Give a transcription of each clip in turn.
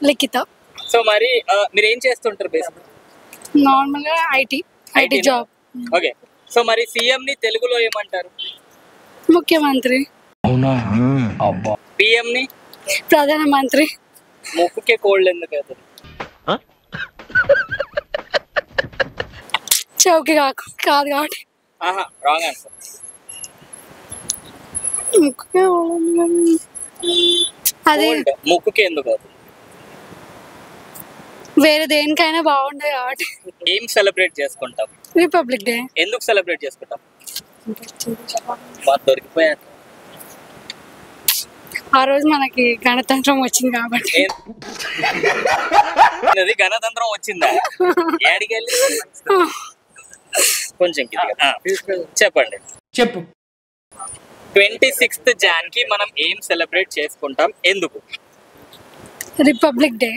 లిఖిత. So మరి మీరు ఏం చేస్తుంటారు బేసిక్? నార్మల్ గా ఐటీ జాబ్. ఓకే. సో మరి సీఎం ని తెలుగులో ఏమంటారు? ముఖ్యమంత్రి. అవునా? అబ్బా. పిఎం ని? ప్రధానమంత్రి. ముక్కుకే కోల్డ్ ఎందుకు అవుతుంది? చౌకి కాదు కాబట్టి. Wrong answer. అదే ముక్కుకే ఎందుకు అవుతుంది? వేరే దేనికైనా బాగుండదు కాబట్టి. ఏం సెలబ్రేట్ చేసుకుంటాం? Republic day. ఎందుకు సెలబ్రేట్ చేసుకుంటాం? దొరికిపోయారు. ఆ రోజు మనకి గణతంత్రం వచ్చింది కాబట్టి. గణతంత్రం వచ్చిందా? ఏడికెళ్ళి కొంచెం చెప్పండి. చెప్పు. 26th Jan కి మనం ఏం సెలబ్రేట్ చేసుకుంటాం? ఎందుకు? Republic day.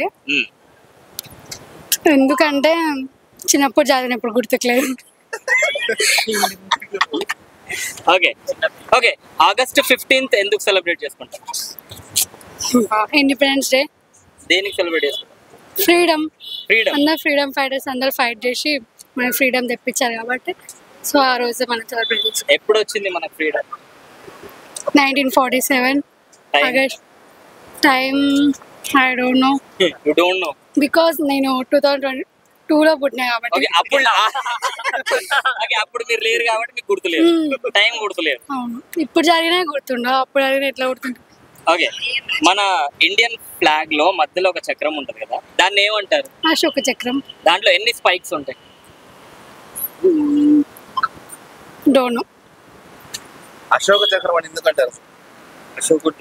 ఎందుకంటే చిన్నప్పుడు చదివినప్పుడు గుర్తుకులేదు. Okay okay. August 15th ఎందుకు సెలబ్రేట్ చేసుకుంటాం? Independence day. దేనికి సెలబ్రేట్ చేసుకుంటాం? ఫ్రీడమ్. అందరు ఫ్రీడమ్ ఫైటర్స్ అందరు ఫైట్ చేసి మనకి ఫ్రీడమ్ తెప్పించారు కాబట్టి సో ఆ రోజు మనం సెలబ్రేట్ చేసుకుంటాం. ఎప్పుడు వచ్చింది మనకు freedom? 1947 August. Time I don't know. You don't know because నేను 2022లో పుట్టినా కాబట్టి. అప్పుడు మీరు లేరు కాబట్టి మీకు గుర్తులేదు. టైం గుర్తులేదు. అవును. ఇప్పుడు జరిగినా గుర్తుండవు, అప్పుడు జరిగిన ఎట్లా గుర్తుంటుంది? ఓకే. మన ఇండియన్ ఫ్లాగ్ లో మధ్యలో ఒక చక్రం ఉంటది కదా, దాన్ని ఏమంటారు? అశోక చక్రం. దాంట్లో ఎన్ని స్పైక్స్ ఉంటాయి? Don't know. అశోక చక్రం అని ఎందుకంటారు? అశోకుడు